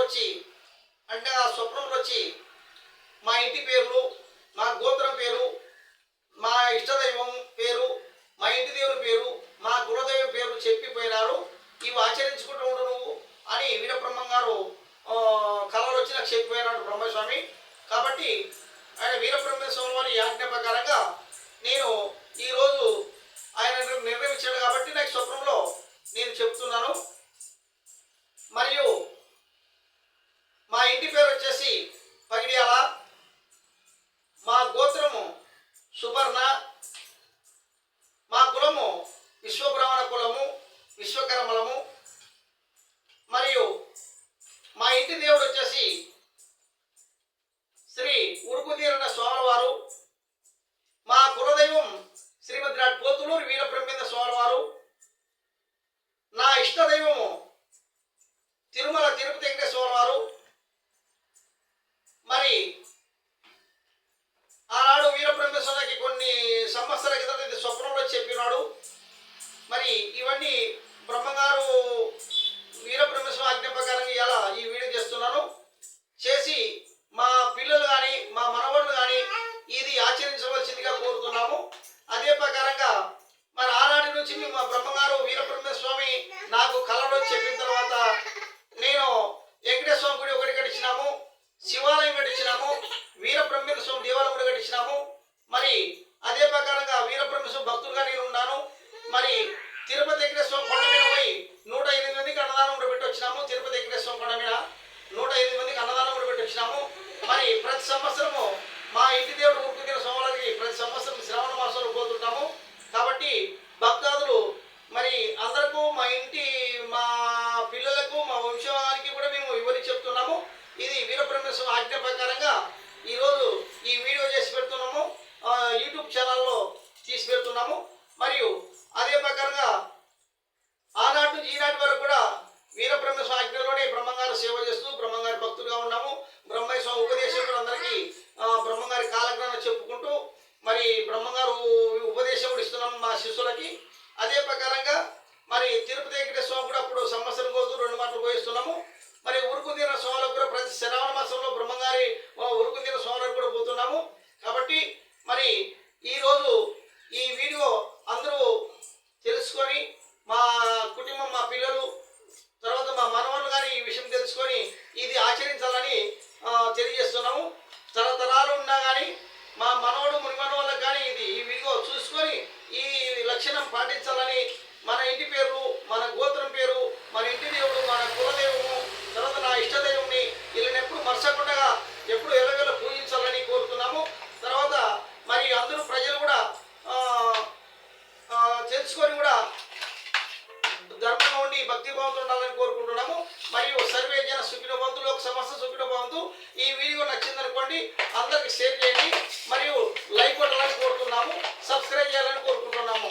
వచ్చి అంటే ఆ స్వప్నంలో వచ్చి మా ఇంటి పేర్లు, మా గోత్రం పేరు, మా ఇష్టదైవం పేరు, మా ఇంటి దేవుని పేరు, మా కులదైవం పేరు చెప్పిపోయినారు. ఇవి ఆచరించుకుంటూ ఉండు నువ్వు అని వీరబ్రహ్మం గారు కళలు వచ్చి నాకు చెప్పిపోయినాడు బ్రహ్మస్వామి. కాబట్టి ఆయన వీరబ్రహ్మస్వామి వారి ఆజ్ఞ ప్రకారంగా నేను ఈరోజు ఆయన నిర్ణయించాడు కాబట్టి నాకు స్వప్నంలో నేను చెప్తున్నాను. మరియు మా ఇంటి పేరు వచ్చేసి పగిడియాల, మా గోత్రము సుపర్ణ, మా కులము విశ్వబ్రాహ్మణ కులము, విశ్వకర్మలము. మరియు మా ఇంటి దేవుడు వచ్చేసి శ్రీ ఉరుకుదీరన్న స్వామివారు, మా కులదైవం శ్రీమద్ పోతులూరు వీరబ్రహ్మేంద్ర స్వామివారు, నా ఇష్టదైవము తిరుమల తిరుపతి వెంకటేశ్వర వారు. మరి ఆనాడు వీరబ్రహ్మేశ్వరకి కొన్ని సంవత్సరాల క్రితం స్వప్నంలో చెప్పినాడు. మరి ఇవన్నీ బ్రహ్మగారు వీరబ్రహ్మేశ్వర ఆజ్ఞ ప్రకారం ఇలా ఈ వీడియో చేస్తున్నాను. చేసి మా పిల్లలు కానీ మా మనవళ్ళు కానీ ఇది ఆచరించవలసిందిగా కోరుతున్నాము. అదే ప్రకారంగా మరి ఆనాటి నుంచి మా బ్రహ్మగారు వీరబ్రహ్మస్వామి నాకు కళలో చెప్పిన తర్వాత నేను వెంకటేశ్వర గుడి ఒకటి కట్టించినాము, శివాలయం కట్టించినాము, వీరబ్రహ్మేంద్ర స్వామి దేవాలయం కూడా కట్టించినాము. మరి అదే ప్రకారంగా వీరబ్రహ్మేశ్వర భక్తులుగా నేను ఉన్నాను. మరి తిరుపతి వెంకటేశ్వర కొండ మీద పోయి 108 మందికి అన్నదానం కూడా పెట్టి వచ్చినాము. తిరుపతి వెంకటేశ్వర కొండ మీద 108 మందికి అన్నదానం కూడా పెట్టి వచ్చినాము. మరి ప్రతి సంవత్సరము మా ఇంటి దేవుడు ఉరుకుదీర స్వామివారికి ప్రతి సంవత్సరం శ్రావణ మాసంలో పోతుంటాము. కాబట్టి భక్తాదులు మరి అందరికీ మా పిల్లలకు మా వంశానికి కూడా మేము వివరించి చెప్తున్నాము. ఇది వీరబ్రహ్మేశ్వర ఆజ్ఞ ప్రకారంగా ఈరోజు ఈ వీడియో చేసి పెడుతున్నాము, యూట్యూబ్ ఛానల్లో తీసి పెడుతున్నాము. మరియు అదే ప్రకారంగా ఆనాటి నుంచి ఈనాటి వరకు కూడా వీరబ్రహ్మేశ్వర ఆజ్ఞలోనే బ్రహ్మంగారు సేవ చేస్తూ బ్రహ్మంగారి భక్తులుగా ఉన్నాము. బ్రహ్మేశ్వర ఉపదేశం కూడా అందరికీ బ్రహ్మంగారి కాలజ్ఞానం చెప్పుకుంటూ మరి బ్రహ్మంగారు ఉపదేశం కూడా ఇస్తున్నాము మా శిష్యులకి. అదే ప్రకారంగా మరి తిరుపతి వెంకటేశ్వర కూడా అప్పుడు సంవత్సరం రోజు 2 మాటలు పోయిస్తున్నాము. మరి ఉరుకుదీర స్వాములకు కూడా ప్రతి శ్రావణ మాసంలో బ్రహ్మంగారి ఉరుకుదీర స్వాములకు కూడా పోతున్నాము. కాబట్టి మరి ఈరోజు ఈ వీడియో అందరూ తెలుసుకొని మా కుటుంబం, మా పిల్లలు, తర్వాత మా మనవళ్ళు కానీ ఈ విషయం తెలుసుకొని ఇది ఆచరించాలని తెలియజేస్తున్నాము. తరతరాలు ఉన్నా కానీ మా మనవడు మునిమనవాళ్ళకి కానీ ఈ వీడియో చూసుకొని ఈ లక్షణం పాటించాలని, మన ఇంటి పేరు, మన గోత్రం పేరు, మన ఇంటి దేవుడు, మన కులదైవము, తర్వాత నా ఇష్టదైవంని వీళ్ళని ఎప్పుడు మర్చకుండా ఎప్పుడు ఎలవేళ పూజించాలని కోరుతున్నాము. తర్వాత మరి అందరూ ప్రజలు కూడా తెలుసుకొని కూడా ధర్మంగా ఉండి భక్తిభావంతో ఉండాలని కోరుకుంటున్నాము. మరియు సర్వే జన సుఖినో భవంతు, లోక సమస్త సుఖినో భవంతు. ఈ వీడియో నచ్చిందనుకోండి, అందరికి షేర్ చేయండి, మరియు లైక్ కొట్టాలని కోరుతున్నాము, సబ్స్క్రైబ్ చేయాలని కోరుకుంటున్నాము.